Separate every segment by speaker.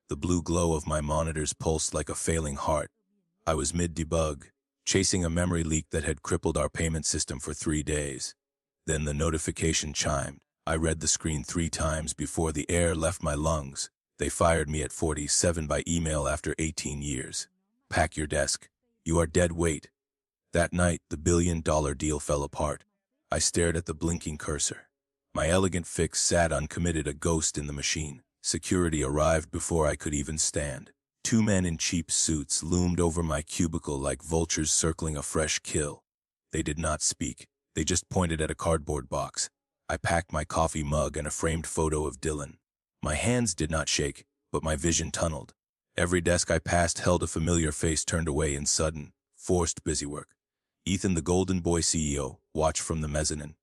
Speaker 1: The blue glow of my monitors pulsed like a failing heart. I was mid-debug, chasing a memory leak that had crippled our payment system for 3 days. Then the notification chimed. I read the screen 3 times before the air left my lungs. They fired me at 47 by email after 18 years. Pack your desk. You are dead weight. That night, the billion-dollar deal fell apart. I stared at the blinking cursor. My elegant fix sat uncommitted, a ghost in the machine. Security arrived before I could even stand. 2 men in cheap suits loomed over my cubicle like vultures circling a fresh kill. They did not speak. They just pointed at a cardboard box. I packed my coffee mug and a framed photo of Dylan. My hands did not shake, but my vision tunneled. Every desk I passed held a familiar face turned away in sudden, forced busywork. Ethan, the Golden Boy CEO, watched from the mezzanine.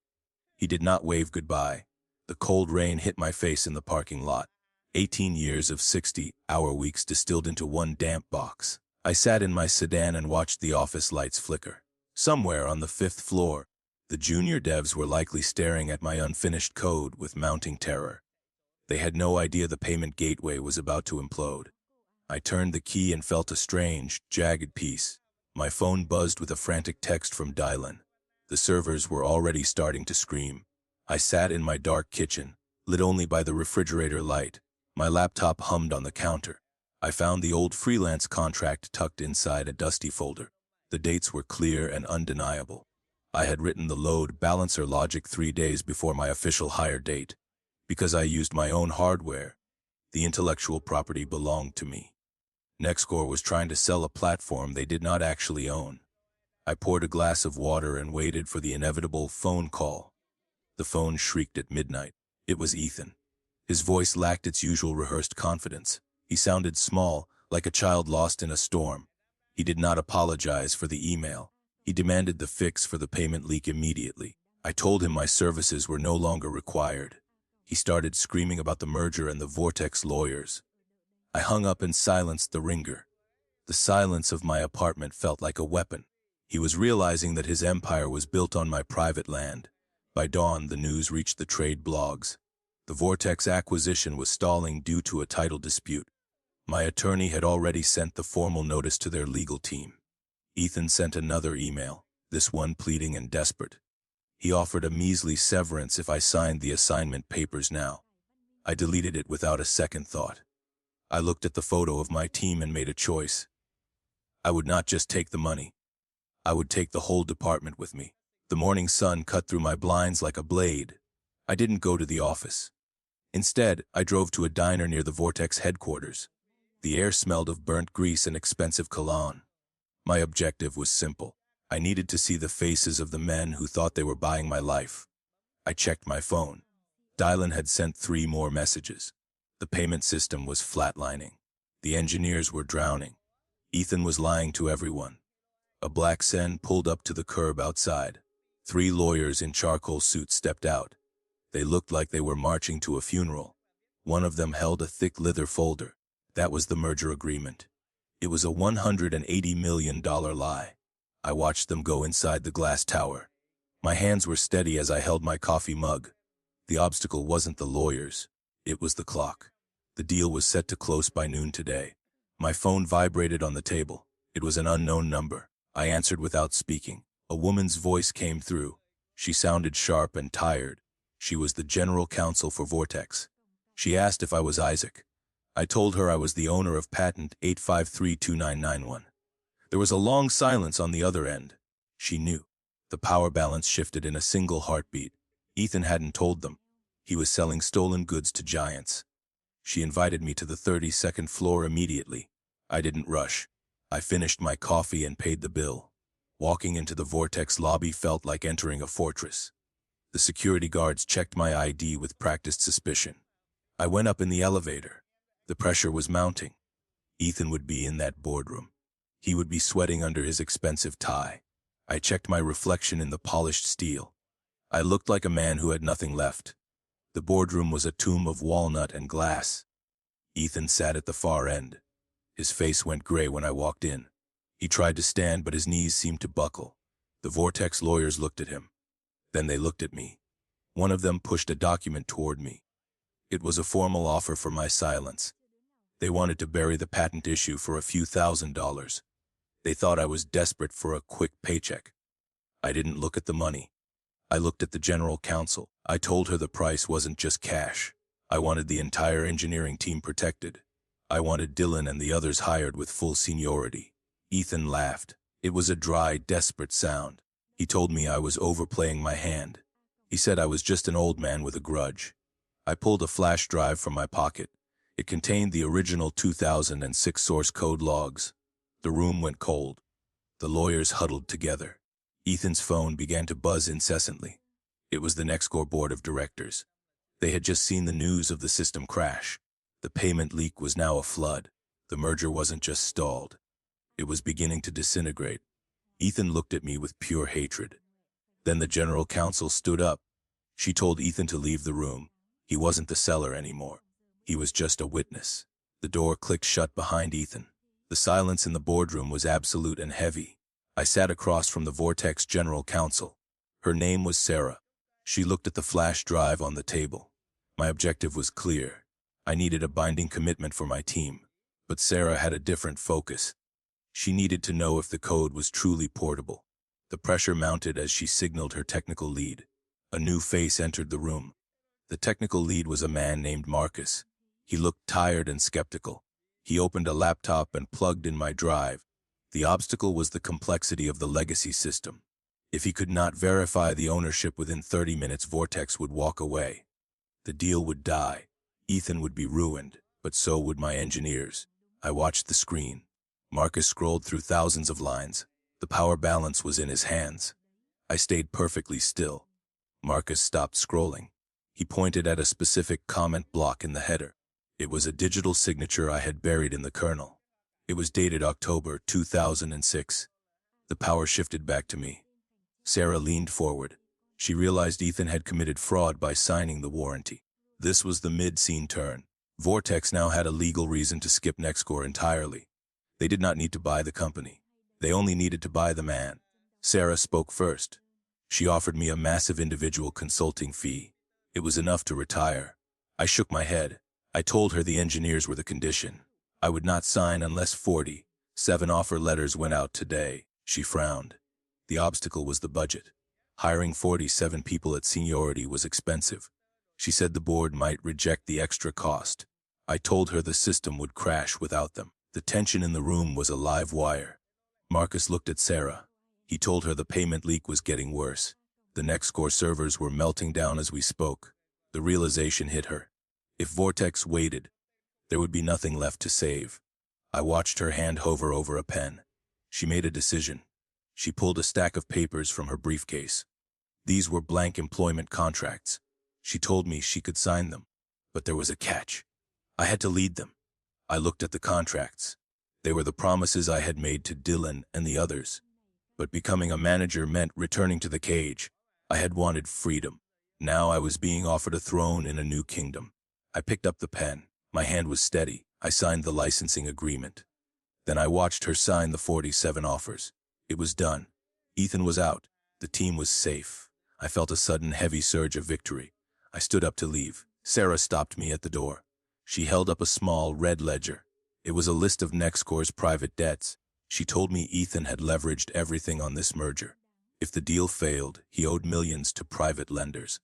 Speaker 1: He did not wave goodbye. The cold rain hit my face in the parking lot. 18 years of 60-hour weeks distilled into one damp box. I sat in my sedan and watched the office lights flicker. Somewhere on the 5th floor, the junior devs were likely staring at my unfinished code with mounting terror. They had no idea the payment gateway was about to implode. I turned the key and felt a strange, jagged peace. My phone buzzed with a frantic text from Dylan. The servers were already starting to scream. I sat in my dark kitchen, lit only by the refrigerator light. My laptop hummed on the counter. I found the old freelance contract tucked inside a dusty folder. The dates were clear and undeniable. I had written the load balancer logic 3 days before my official hire date. Because I used my own hardware, the intellectual property belonged to me. Nextcore was trying to sell a platform they did not actually own. I poured a glass of water and waited for the inevitable phone call. The phone shrieked at midnight. It was Ethan. His voice lacked its usual rehearsed confidence. He sounded small, like a child lost in a storm. He did not apologize for the email. He demanded the fix for the payment leak immediately. I told him my services were no longer required. He started screaming about the merger and the Vortex lawyers. I hung up and silenced the ringer. The silence of my apartment felt like a weapon. He was realizing that his empire was built on my private land. By dawn, the news reached the trade blogs. The Vortex acquisition was stalling due to a title dispute. My attorney had already sent the formal notice to their legal team. Ethan sent another email, this one pleading and desperate. He offered a measly severance if I signed the assignment papers now. I deleted it without a second thought. I looked at the photo of my team and made a choice. I would not just take the money. I would take the whole department with me. The morning sun cut through my blinds like a blade. I didn't go to the office. Instead, I drove to a diner near the Vortex headquarters. The air smelled of burnt grease and expensive cologne. My objective was simple. I needed to see the faces of the men who thought they were buying my life. I checked my phone. Dylan had sent 3 more messages. The payment system was flatlining. The engineers were drowning. Ethan was lying to everyone. A black Sen pulled up to the curb outside. 3 lawyers in charcoal suits stepped out. They looked like they were marching to a funeral. One of them held a thick leather folder. That was the merger agreement. It was a $180 million lie. I watched them go inside the glass tower. My hands were steady as I held my coffee mug. The obstacle wasn't the lawyers. It was the clock. The deal was set to close by noon today. My phone vibrated on the table. It was an unknown number. I answered without speaking. A woman's voice came through. She sounded sharp and tired. She was the general counsel for Vortex. She asked if I was Isaac. I told her I was the owner of patent 8532991. There was a long silence on the other end. She knew. The power balance shifted in a single heartbeat. Ethan hadn't told them. He was selling stolen goods to giants. She invited me to the 32nd floor immediately. I didn't rush. I finished my coffee and paid the bill. Walking into the Vortex lobby felt like entering a fortress. The security guards checked my ID with practiced suspicion. I went up in the elevator. The pressure was mounting. Ethan would be in that boardroom. He would be sweating under his expensive tie. I checked my reflection in the polished steel. I looked like a man who had nothing left. The boardroom was a tomb of walnut and glass. Ethan sat at the far end. His face went gray when I walked in. He tried to stand, but his knees seemed to buckle. The Vortex lawyers looked at him. Then they looked at me. One of them pushed a document toward me. It was a formal offer for my silence. They wanted to bury the patent issue for a few $1,000s. They thought I was desperate for a quick paycheck. I didn't look at the money. I looked at the general counsel. I told her the price wasn't just cash. I wanted the entire engineering team protected. I wanted Dylan and the others hired with full seniority. Ethan laughed. It was a dry, desperate sound. He told me I was overplaying my hand. He said I was just an old man with a grudge. I pulled a flash drive from my pocket. It contained the original 2006 source code logs. The room went cold. The lawyers huddled together. Ethan's phone began to buzz incessantly. It was the Nexcore board of directors. They had just seen the news of the system crash. The payment leak was now a flood. The merger wasn't just stalled. It was beginning to disintegrate. Ethan looked at me with pure hatred. Then the general counsel stood up. She told Ethan to leave the room. He wasn't the seller anymore. He was just a witness. The door clicked shut behind Ethan. The silence in the boardroom was absolute and heavy. I sat across from the Vortex general counsel. Her name was Sarah. She looked at the flash drive on the table. My objective was clear. I needed a binding commitment for my team. But Sarah had a different focus. She needed to know if the code was truly portable. The pressure mounted as she signaled her technical lead. A new face entered the room. The technical lead was a man named Marcus. He looked tired and skeptical. He opened a laptop and plugged in my drive. The obstacle was the complexity of the legacy system. If he could not verify the ownership within 30 minutes, Vortex would walk away. The deal would die. Ethan would be ruined, but so would my engineers. I watched the screen. Marcus scrolled through thousands of lines. The power balance was in his hands. I stayed perfectly still. Marcus stopped scrolling. He pointed at a specific comment block in the header. It was a digital signature I had buried in the kernel. It was dated October 2006. The power shifted back to me. Sarah leaned forward. She realized Ethan had committed fraud by signing the warranty. This was the mid-scene turn. Vortex now had a legal reason to skip Nexcore entirely. They did not need to buy the company. They only needed to buy the man. Sarah spoke first. She offered me a massive individual consulting fee. It was enough to retire. I shook my head. I told her the engineers were the condition. I would not sign unless 47 offer letters went out today. She frowned. The obstacle was the budget. Hiring 47 people at seniority was expensive. She said the board might reject the extra cost. I told her the system would crash without them. The tension in the room was a live wire. Marcus looked at Sarah. He told her the payment leak was getting worse. The Nexcore servers were melting down as we spoke. The realization hit her. If Vortex waited, there would be nothing left to save. I watched her hand hover over a pen. She made a decision. She pulled a stack of papers from her briefcase. These were blank employment contracts. She told me she could sign them, but there was a catch. I had to lead them. I looked at the contracts. They were the promises I had made to Dylan and the others. But becoming a manager meant returning to the cage. I had wanted freedom. Now I was being offered a throne in a new kingdom. I picked up the pen. My hand was steady. I signed the licensing agreement. Then I watched her sign the 47 offers. It was done. Ethan was out. The team was safe. I felt a sudden heavy surge of victory. I stood up to leave. Sarah stopped me at the door. She held up a small red ledger. It was a list of Nexcore's private debts. She told me Ethan had leveraged everything on this merger. If the deal failed, he owed millions to private lenders.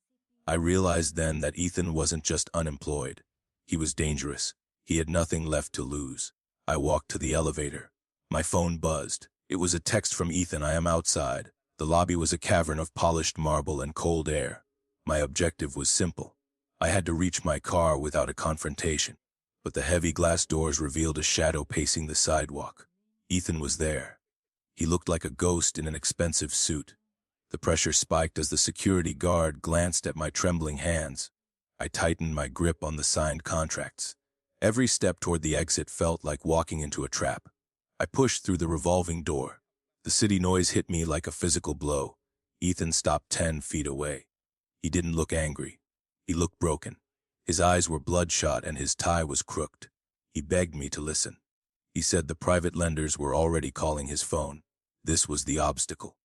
Speaker 1: I realized then that Ethan wasn't just unemployed. He was dangerous. He had nothing left to lose. I walked to the elevator. My phone buzzed. It was a text from Ethan. I am outside. The lobby was a cavern of polished marble and cold air. My objective was simple. I had to reach my car without a confrontation. But the heavy glass doors revealed a shadow pacing the sidewalk. Ethan was there. He looked like a ghost in an expensive suit. The pressure spiked as the security guard glanced at my trembling hands. I tightened my grip on the signed contracts. Every step toward the exit felt like walking into a trap. I pushed through the revolving door. The city noise hit me like a physical blow. Ethan stopped 10 feet away. He didn't look angry. He looked broken. His eyes were bloodshot and his tie was crooked. He begged me to listen. He said the private lenders were already calling his phone. This was the obstacle.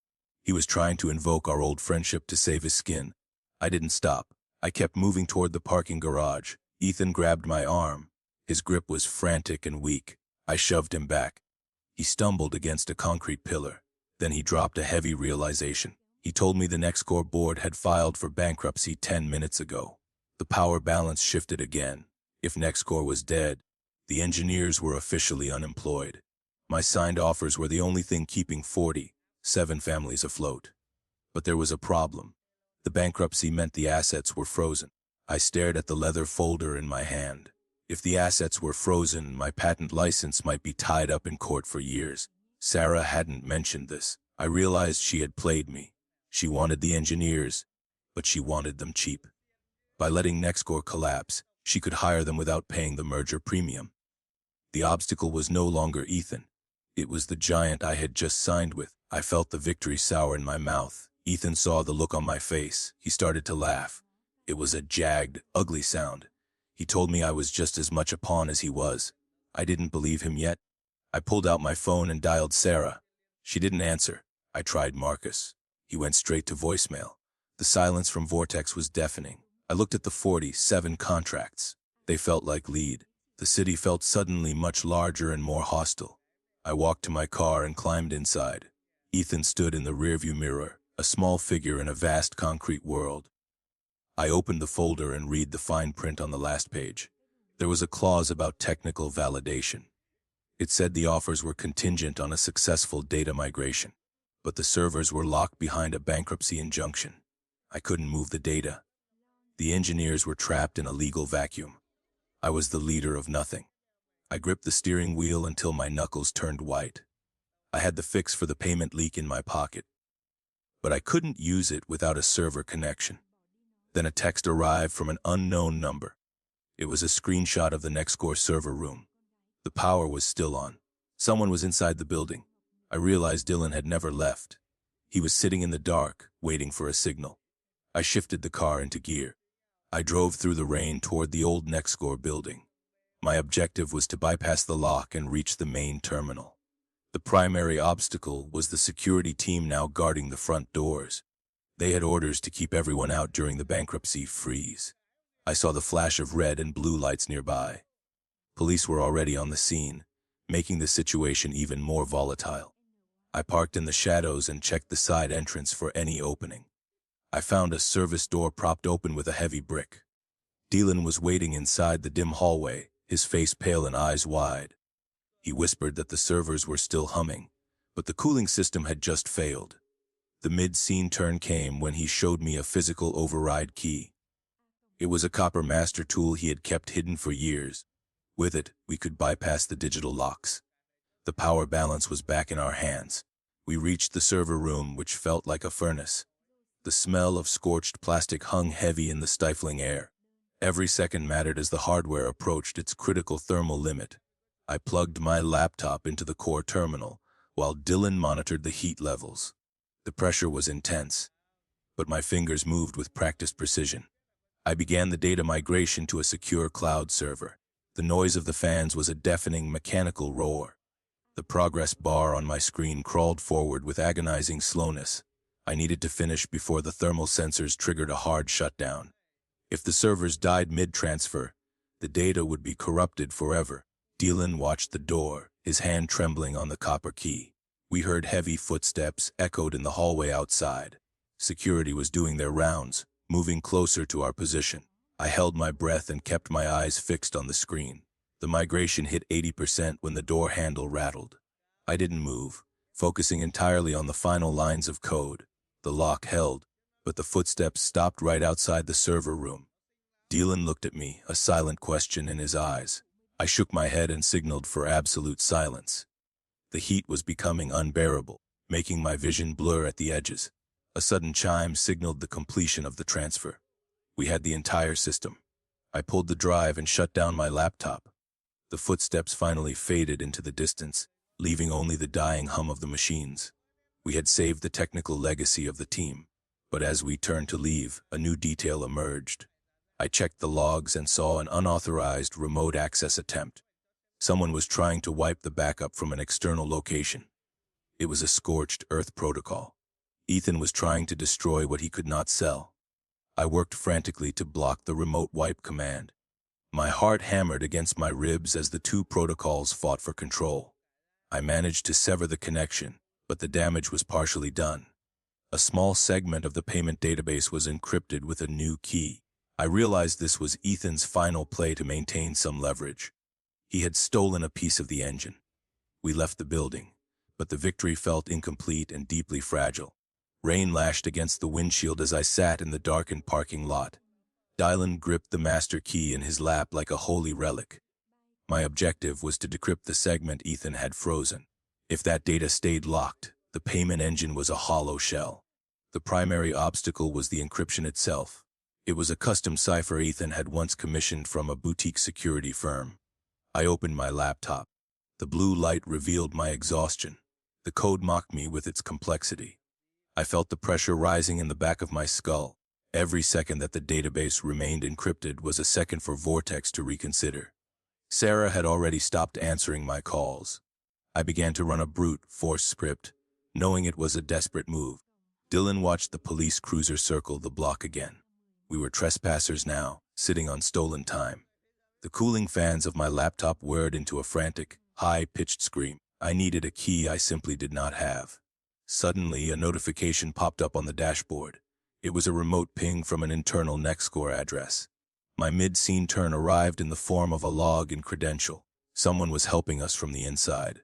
Speaker 1: He was trying to invoke our old friendship to save his skin. I didn't stop. I kept moving toward the parking garage. Ethan grabbed my arm. His grip was frantic and weak. I shoved him back. He stumbled against a concrete pillar. Then he dropped a heavy realization. He told me the Nextcore board had filed for bankruptcy 10 minutes ago. The power balance shifted again. If Nextcore was dead, the engineers were officially unemployed. My signed offers were the only thing keeping 47 families afloat. But there was a problem. The bankruptcy meant the assets were frozen. I stared at the leather folder in my hand. If the assets were frozen, my patent license might be tied up in court for years. Sarah hadn't mentioned this. I realized she had played me. She wanted the engineers, but she wanted them cheap. By letting Nextcore collapse, she could hire them without paying the merger premium. The obstacle was no longer Ethan. It was the giant I had just signed with. I felt the victory sour in my mouth. Ethan saw the look on my face. He started to laugh. It was a jagged, ugly sound. He told me I was just as much a pawn as he was. I didn't believe him yet. I pulled out my phone and dialed Sarah. She didn't answer. I tried Marcus. He went straight to voicemail. The silence from Vortex was deafening. I looked at the 47 contracts. They felt like lead. The city felt suddenly much larger and more hostile. I walked to my car and climbed inside. Ethan stood in the rearview mirror, a small figure in a vast concrete world. I opened the folder and read the fine print on the last page. There was a clause about technical validation. It said the offers were contingent on a successful data migration, but the servers were locked behind a bankruptcy injunction. I couldn't move the data. The engineers were trapped in a legal vacuum. I was the leader of nothing. I gripped the steering wheel until my knuckles turned white. I had the fix for the payment leak in my pocket, but I couldn't use it without a server connection. Then a text arrived from an unknown number. It was a screenshot of the Nextcore server room. The power was still on. Someone was inside the building. I realized Dylan had never left. He was sitting in the dark, waiting for a signal. I shifted the car into gear. I drove through the rain toward the old Nextcore building. My objective was to bypass the lock and reach the main terminal. The primary obstacle was the security team now guarding the front doors. They had orders to keep everyone out during the bankruptcy freeze. I saw the flash of red and blue lights nearby. Police were already on the scene, making the situation even more volatile. I parked in the shadows and checked the side entrance for any opening. I found a service door propped open with a heavy brick. Dylan was waiting inside the dim hallway, his face pale and eyes wide. He whispered that the servers were still humming, but the cooling system had just failed. The mid-scene turn came when he showed me a physical override key. It was a copper master tool he had kept hidden for years. With it, we could bypass the digital locks. The power balance was back in our hands. We reached the server room, which felt like a furnace. The smell of scorched plastic hung heavy in the stifling air. Every second mattered as the hardware approached its critical thermal limit. I plugged my laptop into the core terminal, while Dylan monitored the heat levels. The pressure was intense, but my fingers moved with practiced precision. I began the data migration to a secure cloud server. The noise of the fans was a deafening mechanical roar. The progress bar on my screen crawled forward with agonizing slowness. I needed to finish before the thermal sensors triggered a hard shutdown. If the servers died mid-transfer, the data would be corrupted forever. Dylan watched the door, his hand trembling on the copper key. We heard heavy footsteps echoed in the hallway outside. Security was doing their rounds, moving closer to our position. I held my breath and kept my eyes fixed on the screen. The migration hit 80% when the door handle rattled. I didn't move, focusing entirely on the final lines of code. The lock held, but the footsteps stopped right outside the server room. Dylan looked at me, a silent question in his eyes. I shook my head and signaled for absolute silence. The heat was becoming unbearable, making my vision blur at the edges. A sudden chime signaled the completion of the transfer. We had the entire system. I pulled the drive and shut down my laptop. The footsteps finally faded into the distance, leaving only the dying hum of the machines. We had saved the technical legacy of the team, but as we turned to leave, a new detail emerged. I checked the logs and saw an unauthorized remote access attempt. Someone was trying to wipe the backup from an external location. It was a scorched earth protocol. Ethan was trying to destroy what he could not sell. I worked frantically to block the remote wipe command. My heart hammered against my ribs as the two protocols fought for control. I managed to sever the connection, but the damage was partially done. A small segment of the payment database was encrypted with a new key. I realized this was Ethan's final play to maintain some leverage. He had stolen a piece of the engine. We left the building, but the victory felt incomplete and deeply fragile. Rain lashed against the windshield as I sat in the darkened parking lot. Dylan gripped the master key in his lap like a holy relic. My objective was to decrypt the segment Ethan had frozen. If that data stayed locked, the payment engine was a hollow shell. The primary obstacle was the encryption itself. It was a custom cipher Ethan had once commissioned from a boutique security firm. I opened my laptop. The blue light revealed my exhaustion. The code mocked me with its complexity. I felt the pressure rising in the back of my skull. Every second that the database remained encrypted was a second for Vortex to reconsider. Sarah had already stopped answering my calls. I began to run a brute force script, knowing it was a desperate move. Dylan watched the police cruiser circle the block again. We were trespassers now, sitting on stolen time. The cooling fans of my laptop whirred into a frantic, high-pitched scream. I needed a key I simply did not have. Suddenly, a notification popped up on the dashboard. It was a remote ping from an internal Nextcore address. My mid-scene turn arrived in the form of a log and credential. Someone was helping us from the inside.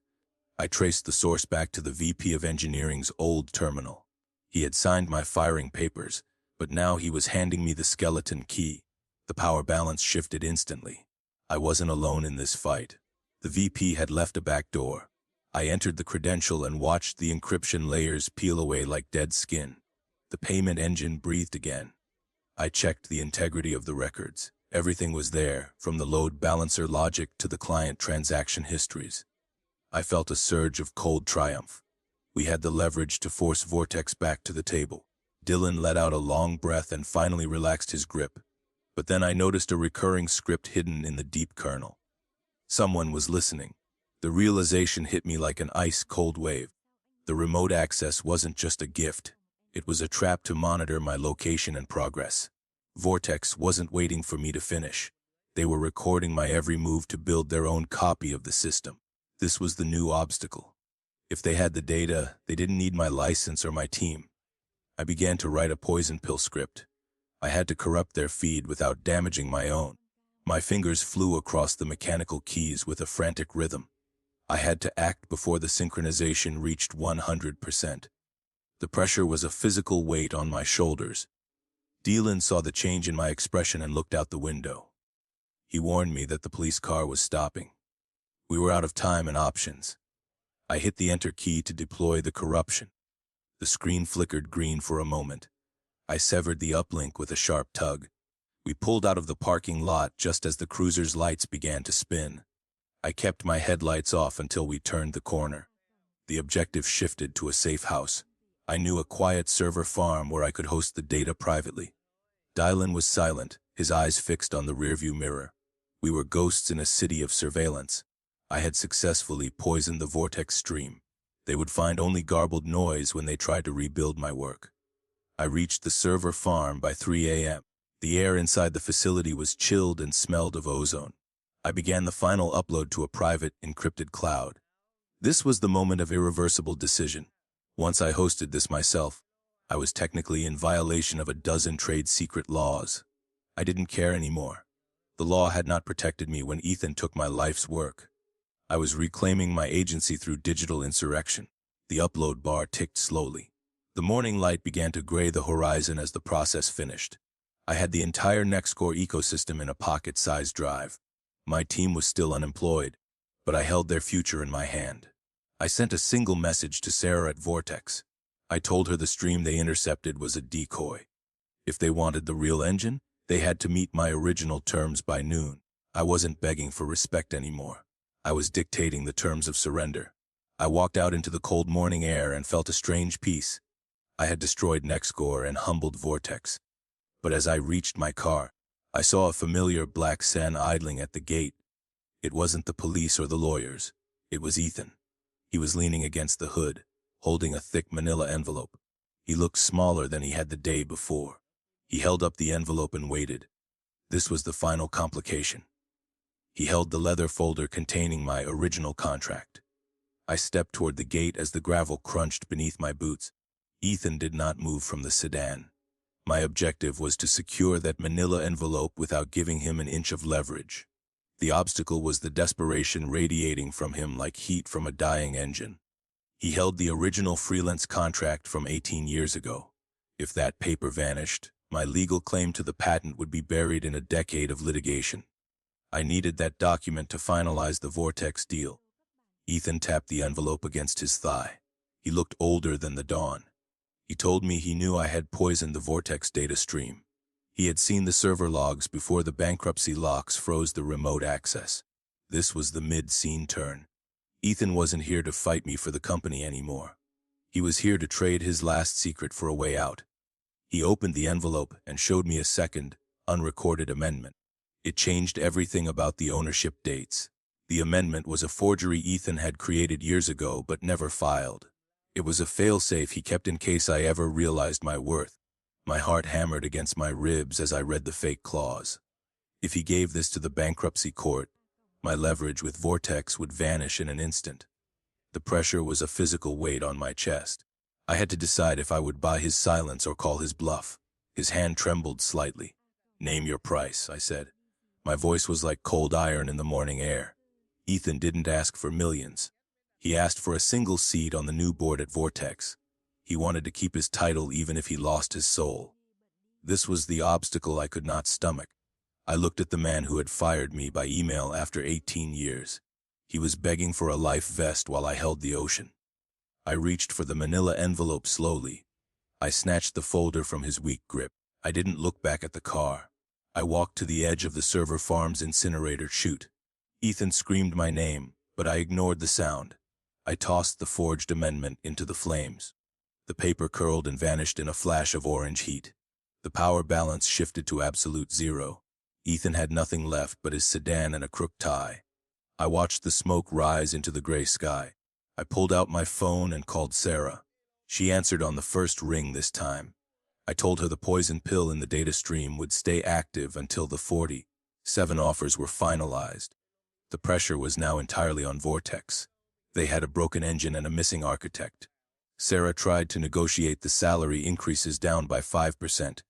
Speaker 1: I traced the source back to the VP of Engineering's old terminal. He had signed my firing papers, but now he was handing me the skeleton key. The power balance shifted instantly. I wasn't alone in this fight. The VP had left a back door. I entered the credential and watched the encryption layers peel away like dead skin. The payment engine breathed again. I checked the integrity of the records. Everything was there, from the load balancer logic to the client transaction histories. I felt a surge of cold triumph. We had the leverage to force Vortex back to the table. Dylan let out a long breath and finally relaxed his grip. But then I noticed a recurring script hidden in the deep kernel. Someone was listening. The realization hit me like an ice-cold wave. The remote access wasn't just a gift. It was a trap to monitor my location and progress. Vortex wasn't waiting for me to finish. They were recording my every move to build their own copy of the system. This was the new obstacle. If they had the data, they didn't need my license or my team. I began to write a poison pill script. I had to corrupt their feed without damaging my own. My fingers flew across the mechanical keys with a frantic rhythm. I had to act before the synchronization reached 100%. The pressure was a physical weight on my shoulders. Dylan saw the change in my expression and looked out the window. He warned me that the police car was stopping. We were out of time and options. I hit the enter key to deploy the corruption. The screen flickered green for a moment. I severed the uplink with a sharp tug. We pulled out of the parking lot just as the cruiser's lights began to spin. I kept my headlights off until we turned the corner. The objective shifted to a safe house. I knew a quiet server farm where I could host the data privately. Dylan was silent, his eyes fixed on the rearview mirror. We were ghosts in a city of surveillance. I had successfully poisoned the Vortex stream. They would find only garbled noise when they tried to rebuild my work. I reached the server farm by 3 a.m. The air inside the facility was chilled and smelled of ozone. I began the final upload to a private, encrypted cloud. This was the moment of irreversible decision. Once I hosted this myself, I was technically in violation of a dozen trade secret laws. I didn't care anymore. The law had not protected me when Ethan took my life's work. I was reclaiming my agency through digital insurrection. The upload bar ticked slowly. The morning light began to gray the horizon as the process finished. I had the entire Nextcore ecosystem in a pocket-sized drive. My team was still unemployed, but I held their future in my hand. I sent a single message to Sarah at Vortex. I told her the stream they intercepted was a decoy. If they wanted the real engine, they had to meet my original terms by noon. I wasn't begging for respect anymore. I was dictating the terms of surrender. I walked out into the cold morning air and felt a strange peace. I had destroyed Nextcore and humbled Vortex. But as I reached my car, I saw a familiar black Sen idling at the gate. It wasn't the police or the lawyers. It was Ethan. He was leaning against the hood, holding a thick manila envelope. He looked smaller than he had the day before. He held up the envelope and waited. This was the final complication. He held the leather folder containing my original contract. I stepped toward the gate as the gravel crunched beneath my boots. Ethan did not move from the sedan. My objective was to secure that manila envelope without giving him an inch of leverage. The obstacle was the desperation radiating from him like heat from a dying engine. He held the original freelance contract from 18 years ago. If that paper vanished, my legal claim to the patent would be buried in a decade of litigation. I needed that document to finalize the Vortex deal. Ethan tapped the envelope against his thigh. He looked older than the dawn. He told me he knew I had poisoned the Vortex data stream. He had seen the server logs before the bankruptcy locks froze the remote access. This was the mid-scene turn. Ethan wasn't here to fight me for the company anymore. He was here to trade his last secret for a way out. He opened the envelope and showed me a second, unrecorded amendment. It changed everything about the ownership dates. The amendment was a forgery Ethan had created years ago but never filed. It was a failsafe he kept in case I ever realized my worth. My heart hammered against my ribs as I read the fake clause. If he gave this to the bankruptcy court, my leverage with Vortex would vanish in an instant. The pressure was a physical weight on my chest. I had to decide if I would buy his silence or call his bluff. His hand trembled slightly. "Name your price," I said. My voice was like cold iron in the morning air. Ethan didn't ask for millions. He asked for a single seat on the new board at Vortex. He wanted to keep his title even if he lost his soul. This was the obstacle I could not stomach. I looked at the man who had fired me by email after 18 years. He was begging for a life vest while I held the ocean. I reached for the manila envelope slowly. I snatched the folder from his weak grip. I didn't look back at the car. I walked to the edge of the server farm's incinerator chute. Ethan screamed my name, but I ignored the sound. I tossed the forged amendment into the flames. The paper curled and vanished in a flash of orange heat. The power balance shifted to absolute zero. Ethan had nothing left but his sedan and a crooked tie. I watched the smoke rise into the gray sky. I pulled out my phone and called Sarah. She answered on the first ring this time. I told her the poison pill in the data stream would stay active until the 47 offers were finalized. The pressure was now entirely on Vortex. They had a broken engine and a missing architect. Sarah tried to negotiate the salary increases down by 5%.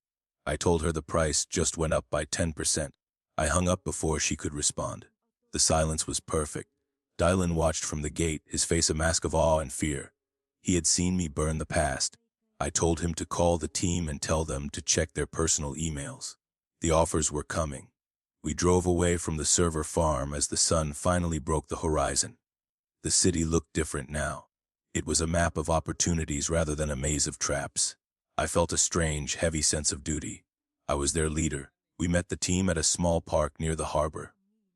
Speaker 1: I told her the price just went up by 10%. I hung up before she could respond. The silence was perfect. Dylan watched from the gate, his face a mask of awe and fear. He had seen me burn the past. I told him to call the team and tell them to check their personal emails. The offers were coming. We drove away from the server farm as the sun finally broke the horizon. The city looked different now. It was a map of opportunities rather than a maze of traps. I felt a strange, heavy sense of duty. I was their leader. We met the team at a small park near the harbor.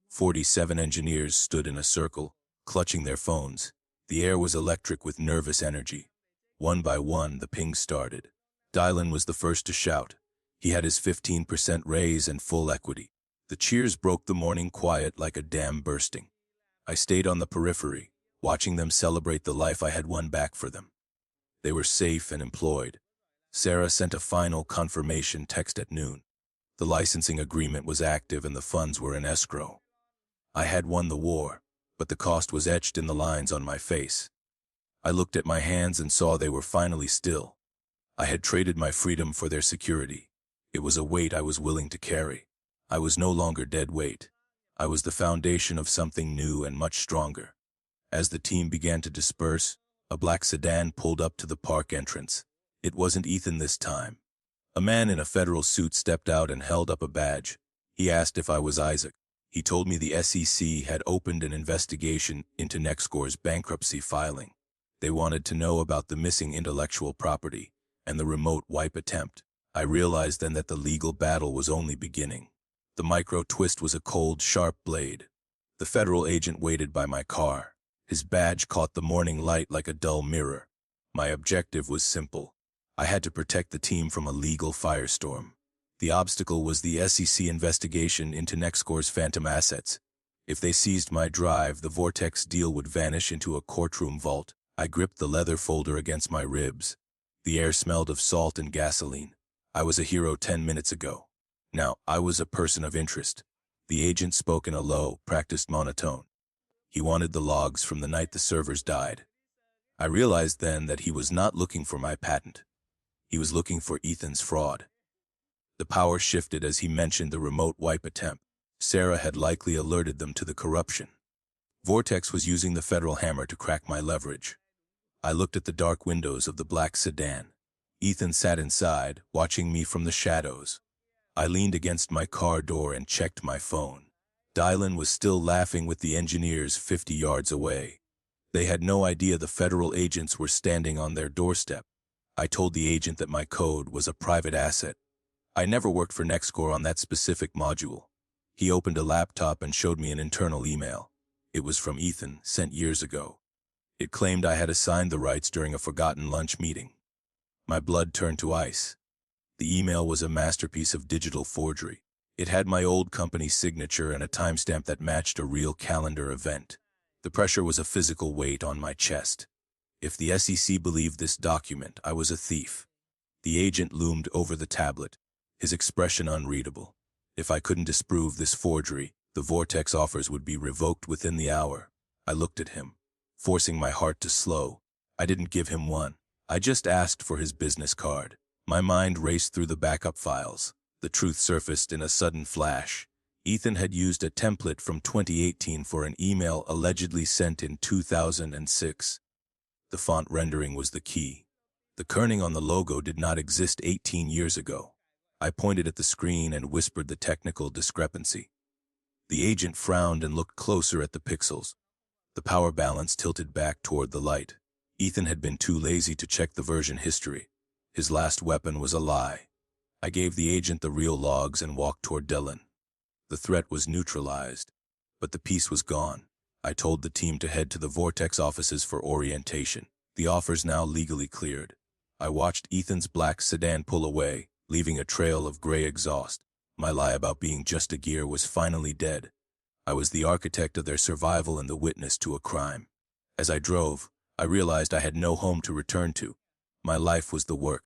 Speaker 1: 47 engineers stood in a circle, clutching their phones. The air was electric with nervous energy. One by one, the pings started. Dylan was the first to shout. He had his 15% raise and full equity. The cheers broke the morning quiet like a dam bursting. I stayed on the periphery, watching them celebrate the life I had won back for them. They were safe and employed. Sarah sent a final confirmation text at noon. The licensing agreement was active and the funds were in escrow. I had won the war, but the cost was etched in the lines on my face. I looked at my hands and saw they were finally still. I had traded my freedom for their security. It was a weight I was willing to carry. I was no longer dead weight. I was the foundation of something new and much stronger. As the team began to disperse, a black sedan pulled up to the park entrance. It wasn't Ethan this time. A man in a federal suit stepped out and held up a badge. He asked if I was Isaac. He told me the SEC had opened an investigation into Nextcore's bankruptcy filing. They wanted to know about the missing intellectual property and the remote wipe attempt. I realized then that the legal battle was only beginning. The micro twist was a cold, sharp blade. The federal agent waited by my car. His badge caught the morning light like a dull mirror. My objective was simple. I had to protect the team from a legal firestorm. The obstacle was the SEC investigation into Nextcore's phantom assets. If they seized my drive, the Vortex deal would vanish into a courtroom vault. I gripped the leather folder against my ribs. The air smelled of salt and gasoline. I was a hero 10 minutes ago. Now, I was a person of interest. The agent spoke in a low, practiced monotone. He wanted the logs from the night the servers died. I realized then that he was not looking for my patent. He was looking for Ethan's fraud. The power shifted as he mentioned the remote wipe attempt. Sarah had likely alerted them to the corruption. Vortex was using the federal hammer to crack my leverage. I looked at the dark windows of the black sedan. Ethan sat inside, watching me from the shadows. I leaned against my car door and checked my phone. Dylan was still laughing with the engineers 50 yards away. They had no idea the federal agents were standing on their doorstep. I told the agent that my code was a private asset. I never worked for Nextcore on that specific module. He opened a laptop and showed me an internal email. It was from Ethan, sent years ago. It claimed I had assigned the rights during a forgotten lunch meeting. My blood turned to ice. The email was a masterpiece of digital forgery. It had my old company's signature and a timestamp that matched a real calendar event. The pressure was a physical weight on my chest. If the SEC believed this document, I was a thief. The agent loomed over the tablet, his expression unreadable. If I couldn't disprove this forgery, the Vortex offers would be revoked within the hour. I looked at him, forcing my heart to slow. I didn't give him one. I just asked for his business card. My mind raced through the backup files. The truth surfaced in a sudden flash. Ethan had used a template from 2018 for an email allegedly sent in 2006. The font rendering was the key. The kerning on the logo did not exist 18 years ago. I pointed at the screen and whispered the technical discrepancy. The agent frowned and looked closer at the pixels. The power balance tilted back toward the light. Ethan had been too lazy to check the version history. His last weapon was a lie. I gave the agent the real logs and walked toward Dylan. The threat was neutralized, but the peace was gone. I told the team to head to the Vortex offices for orientation. The offer's now legally cleared. I watched Ethan's black sedan pull away, leaving a trail of gray exhaust. My lie about being just a gear was finally dead. I was the architect of their survival and the witness to a crime. As I drove, I realized I had no home to return to. My life was the work.